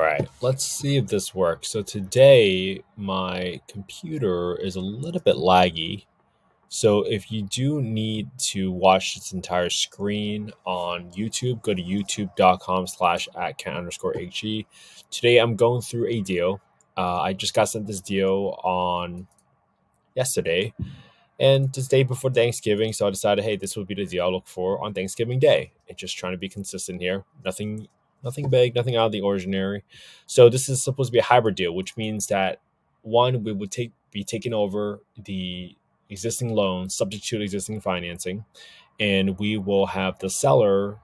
right, let's see if this works. So today my computer is a little bit laggy. So if you do need to watch this entire screen on YouTube, go to youtube.com/@cat_HE. Today I'm going through a deal. I just got sent this deal on yesterday, and this day before Thanksgiving. So I decided, hey, this would be the deal I'll look for on Thanksgiving Day. And just trying to be consistent here. Nothing big, nothing out of the ordinary. So this is supposed to be a hybrid deal, which means that one, we would be taking over the existing loan subject to existing financing, and we will have the seller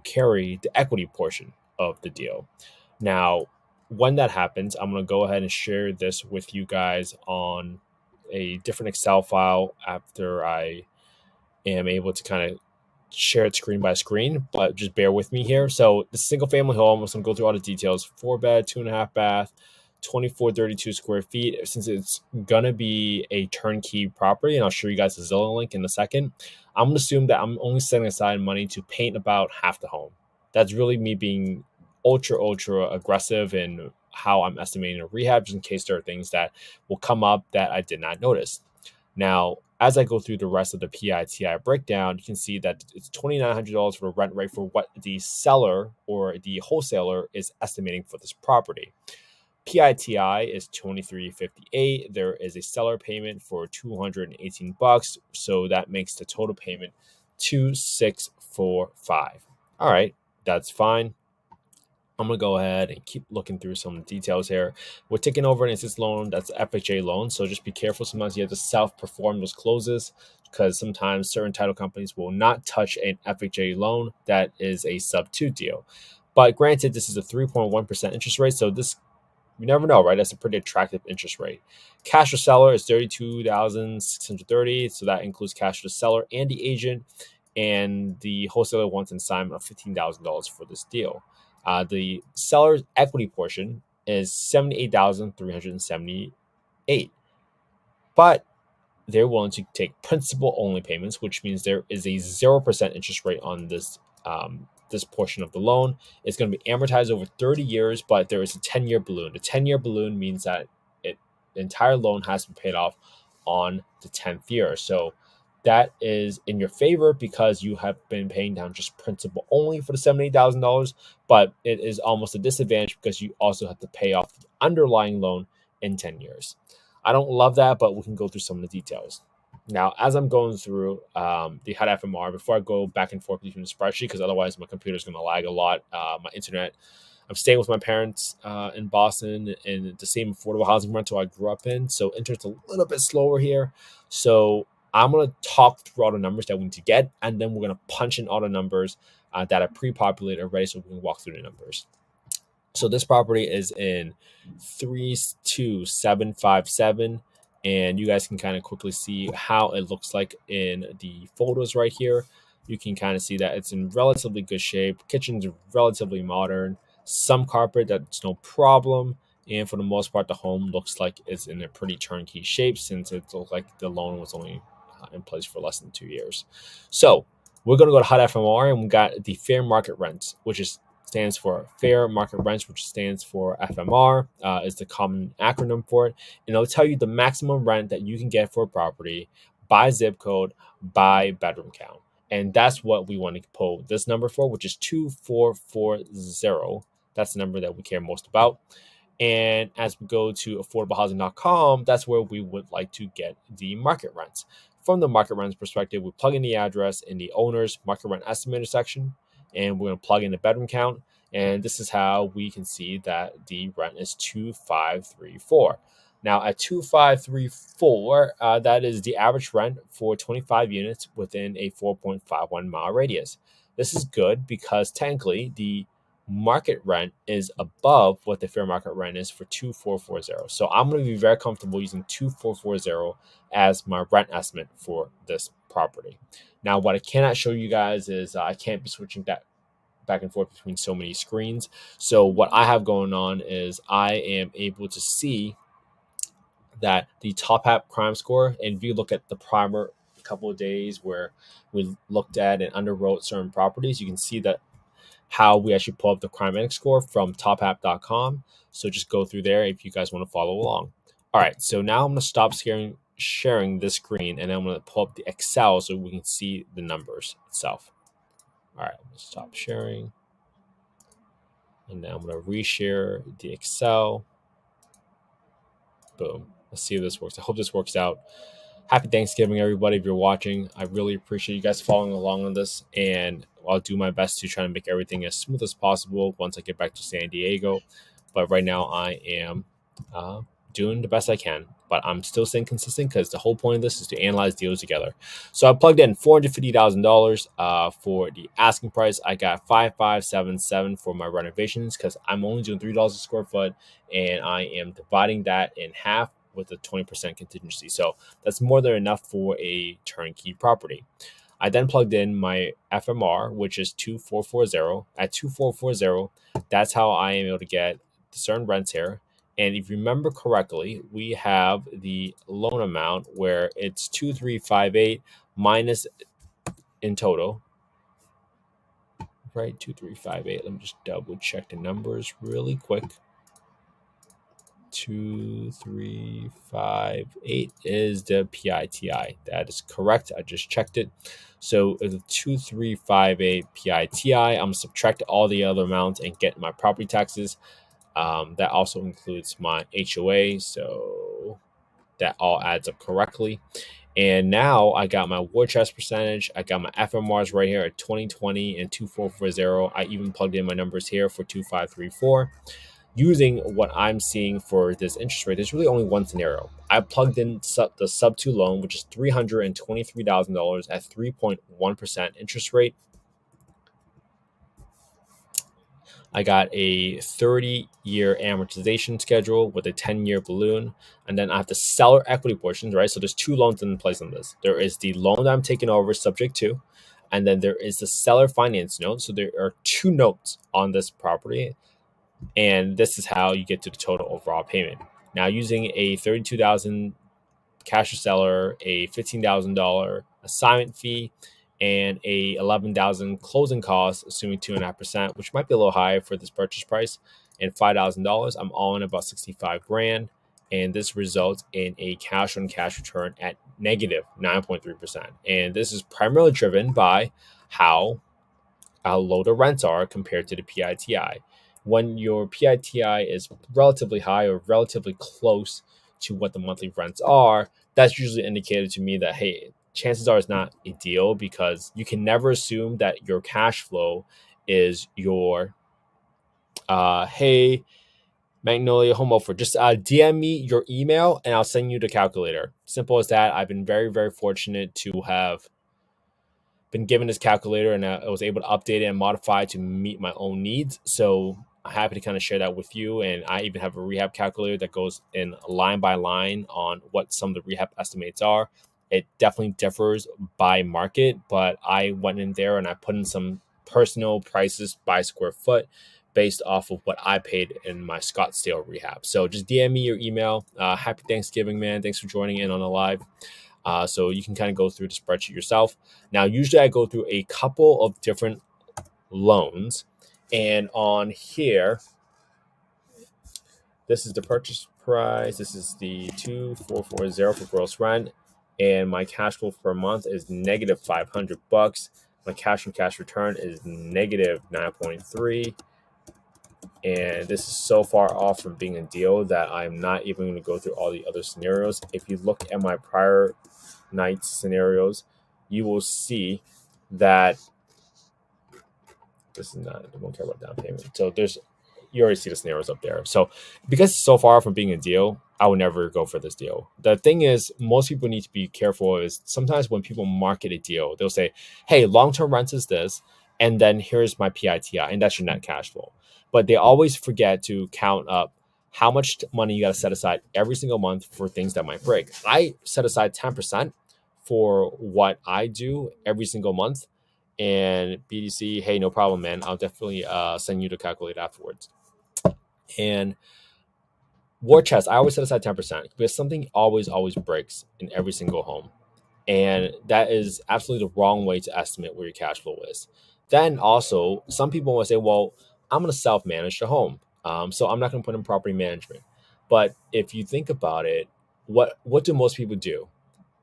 carry the equity portion of the deal. Now, when that happens, I'm going to go ahead and share this with you guys on a different Excel file after I am able to kind of share it screen by screen, but just bear with me here. So the single family home, I'm just gonna go through all the details. 4 bed, 2.5 bath, 2432 square feet. Since it's gonna be a turnkey property, and I'll show you guys the Zillow link in a second, I'm gonna assume that I'm only setting aside money to paint about half the home. That's really me being ultra aggressive in how I'm estimating a rehab, just in case there are things that will come up that I did not notice. Now, as I go through the rest of the PITI breakdown, you can see that it's $2,900 for the rent rate for what the seller or the wholesaler is estimating for this property. PITI is $23.58. There is a seller payment for $218, so that makes the total payment $2,645. All right, that's fine. I'm going to go ahead and keep looking through some details here. We're taking over an assist loan that's an FHA loan, so just be careful. Sometimes you have to self-perform those closes because sometimes certain title companies will not touch an FHA loan that is a Subto deal. But granted, this is a 3.1% interest rate, so this, you never know, right? That's a pretty attractive interest rate. Cash to seller is $32,630, so that includes cash to the seller and the agent, and the wholesaler wants an assignment of $15,000 for this deal. The seller's equity portion is $78,378, but they're willing to take principal only payments, which means there is a 0% interest rate on this portion of the loan. It's going to be amortized over 30 years, but there is a 10-year balloon. The 10-year balloon means that the entire loan has to be paid off on the 10th year. So that is in your favor because you have been paying down just principal only for the $78,000, but it is almost a disadvantage because you also have to pay off the underlying loan in 10 years. I don't love that, but we can go through some of the details. Now, as I'm going through the HUD FMR, before I go back and forth between the spreadsheet, because otherwise my computer is going to lag a lot, my internet, I'm staying with my parents in Boston in the same affordable housing rental I grew up in, so internet's a little bit slower here. So I'm going to talk through all the numbers that we need to get, and then we're going to punch in all the numbers that are pre-populated already so we can walk through the numbers. So this property is in 32757, and you guys can kind of quickly see how it looks like in the photos right here. You can kind of see that it's in relatively good shape. Kitchen's relatively modern. Some carpet, that's no problem. And for the most part, the home looks like it's in a pretty turnkey shape since it looks like the loan was only in place for less than 2 years. So we're going to go to HUD FMR, and we got the fair market rents, which stands for fair market rents, which stands for FMR, is the common acronym for it. And it'll tell you the maximum rent that you can get for a property by zip code, by bedroom count. And that's what we want to pull this number for, which is 2440. That's the number that we care most about. And as we go to affordablehousing.com, that's where we would like to get the market rents. From the market rents perspective, we plug in the address in the owner's market rent estimator section, and we're going to plug in the bedroom count. And this is how we can see that the rent is 2534. Now at 2534, that is the average rent for 25 units within a 4.51 mile radius. This is good because technically the market rent is above what the fair market rent is for 2440. So I'm going to be very comfortable using 2440 as my rent estimate for this property. Now, what I cannot show you guys is I can't be switching that back and forth between so many screens. So what I have going on is I am able to see that the top app crime score, and if you look at the primer couple of days where we looked at and underwrote certain properties, you can see that how we actually pull up the crime index score from topapp.com. So just go through there if you guys want to follow along. All right, so now I'm going to stop sharing this screen, and then I'm going to pull up the Excel so we can see the numbers itself. All right, I'm going to stop sharing, and then I'm going to reshare the Excel. Boom. Let's see if this works. I hope this works out. Happy Thanksgiving, everybody. If you're watching, I really appreciate you guys following along on this, and I'll do my best to try to make everything as smooth as possible once I get back to San Diego. But right now, I am doing the best I can, but I'm still staying consistent because the whole point of this is to analyze deals together. So I plugged in $450,000 for the asking price. I got 5577 for my renovations because I'm only doing $3 a square foot, and I am dividing that in half with a 20% contingency. So that's more than enough for a turnkey property. I then plugged in my FMR, which is 2440. At 2440, that's how I am able to get certain rents here. And if you remember correctly, we have the loan amount where it's 2358 minus in total, right? 2358. Let me just double check the numbers really quick. 2358 is the PITI. That is correct. I just checked it. So the 2358 PITI, I'm gonna subtract all the other amounts and get my property taxes. That also includes my HOA, so that all adds up correctly. And now I got my war chest percentage. I got my FMRs right here at 2020 and 2440. I even plugged in my numbers here for 2534. Using what I'm seeing for this interest rate, there's really only one scenario. I plugged in the Subto loan, which is $323,000 at 3.1% interest rate. I got a 30-year amortization schedule with a 10-year balloon. And then I have the seller equity portions, right? So there's two loans in place on this. There is the loan that I'm taking over subject to, and then there is the seller finance note. So there are two notes on this property. And this is how you get to the total overall payment. Now, using a $32,000 cash to seller, a $15,000 assignment fee, and a $11,000 closing cost, assuming 2.5%, which might be a little high for this purchase price, and $5,000, I'm all in about 65 grand. And this results in a cash on cash return at negative 9.3%. And this is primarily driven by how low the rents are compared to the PITI. When your PITI is relatively high or relatively close to what the monthly rents are, that's usually indicated to me that, hey, chances are it's not a deal, because you can never assume that your cash flow is your, hey, Magnolia Home Offer, just DM me your email and I'll send you the calculator. Simple as that. I've been very, very fortunate to have been given this calculator, and I was able to update it and modify it to meet my own needs. So I'm happy to kind of share that with you. And I even have a rehab calculator that goes in line by line on what some of the rehab estimates are. It definitely differs by market, but I went in there and I put in some personal prices by square foot based off of what I paid in my Scottsdale rehab. So just DM me your email. Happy Thanksgiving, man. Thanks for joining in on the live. So you can kind of go through the spreadsheet yourself. Now, usually I go through a couple of different loans, and on here, this is the purchase price. This is the 2440 for gross rent, and my cash flow per month is negative $500. My cash on cash return is negative 9.3. And this is so far off from being a deal that I'm not even going to go through all the other scenarios. If you look at my prior night's scenarios, you will see that this is not, I won't care about down payment. So you already see the scenarios up there. So because it's so far from being a deal, I would never go for this deal. The thing is, most people need to be careful is sometimes when people market a deal, they'll say, hey, long-term rents is this, and then here's my PITI, and that's your net cash flow. But they always forget to count up how much money you got to set aside every single month for things that might break. I set aside 10% for what I do every single month. And BDC, hey, no problem, man. I'll definitely send you the calculator afterwards. And war chest, I always set aside 10% because something always breaks in every single home. And that is absolutely the wrong way to estimate where your cash flow is. Then also, some people will say, well, I'm going to self manage the home. So I'm not going to put in property management. But if you think about it, what do most people do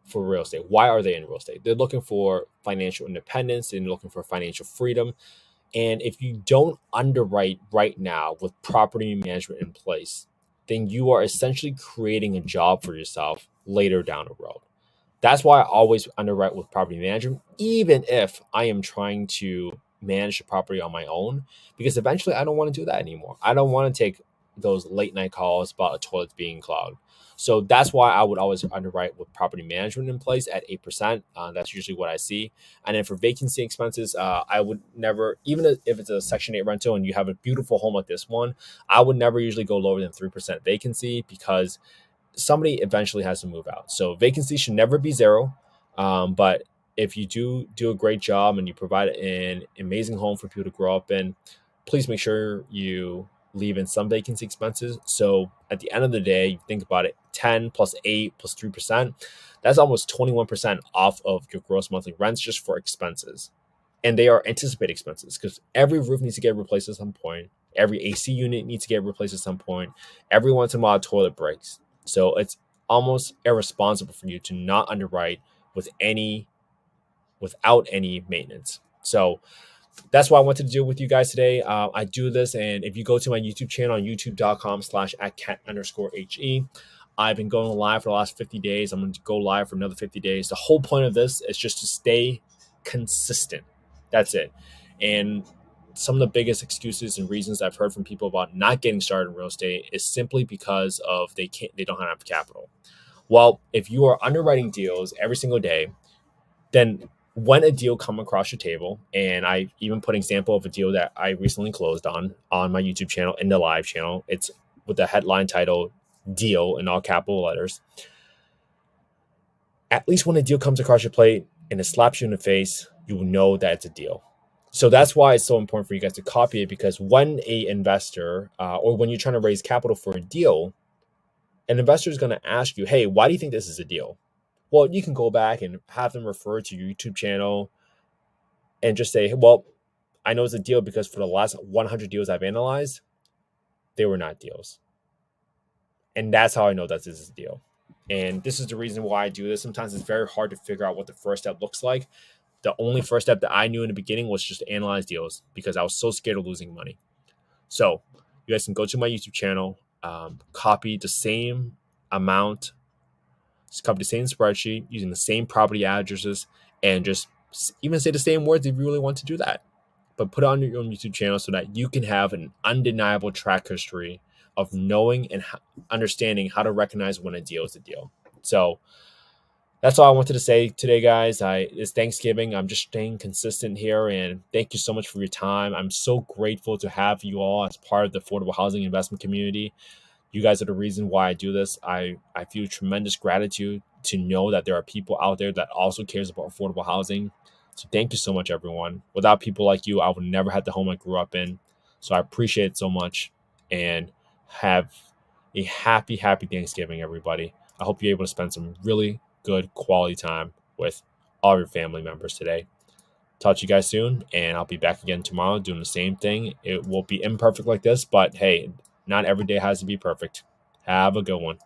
for real estate? Why are they in real estate? They're looking for financial independence and looking for financial freedom. And if you don't underwrite right now with property management in place, then you are essentially creating a job for yourself later down the road. That's why I always underwrite with property management, even if I am trying to manage the property on my own, because eventually I don't want to do that anymore. I don't want to take those late night calls about a toilet being clogged. So that's why I would always underwrite with property management in place at 8%. That's usually what I see. And then for vacancy expenses, I would never, even if it's a Section 8 rental and you have a beautiful home like this one, I would never usually go lower than 3% vacancy because somebody eventually has to move out. So vacancy should never be zero. But if you do a great job and you provide an amazing home for people to grow up in, please make sure you leave in some vacancy expenses. So at the end of the day, you think about it, 10 plus 8 plus 3%, that's almost 21% off of your gross monthly rents just for expenses. And they are anticipated expenses because every roof needs to get replaced at some point. Every AC unit needs to get replaced at some point. Every once in a while, a toilet breaks. So it's almost irresponsible for you to not underwrite with any without any maintenance. So that's why I wanted to do with you guys today. I do this, and if you go to my YouTube channel on youtube.com/@cat_he, I've been going live for the last 50 days. I'm going to go live for another 50 days. The whole point of this is just to stay consistent. That's it. And some of the biggest excuses and reasons I've heard from people about not getting started in real estate is simply because of they don't have capital. Well, if you are underwriting deals every single day, then when a deal come across your table, and I even put an example of a deal that I recently closed on my YouTube channel in the live channel. It's with the headline title "Deal" in all capital letters. At least when a deal comes across your plate and it slaps you in the face, you will know that it's a deal. So that's why it's so important for you guys to copy it, because when a investor or when you're trying to raise capital for a deal, an investor is going to ask you, hey, why do you think this is a deal? Well, you can go back and have them refer to your YouTube channel and just say, well, I know it's a deal because for the last 100 deals I've analyzed, they were not deals. And that's how I know that this is a deal. And this is the reason why I do this. Sometimes it's very hard to figure out what the first step looks like. The only first step that I knew in the beginning was just to analyze deals because I was so scared of losing money. So you guys can go to my YouTube channel, copy the same amount, copy the same spreadsheet using the same property addresses, and just even say the same words if you really want to do that. But put it on your own YouTube channel so that you can have an undeniable track history of knowing and understanding how to recognize when a deal is a deal. So that's all I wanted to say today, guys. It's Thanksgiving. I'm just staying consistent here, and thank you so much for your time. I'm so grateful to have you all as part of the affordable housing investment community. You guys are the reason why I do this. I feel tremendous gratitude to know that there are people out there that also cares about affordable housing. So thank you so much, everyone. Without people like you, I would never have the home I grew up in. So I appreciate it so much, and have a happy Thanksgiving, everybody. I hope you're able to spend some really good quality time with all your family members today. Talk to you guys soon, and I'll be back again tomorrow doing the same thing. It will be imperfect like this, but hey, not every day has to be perfect. Have a good one.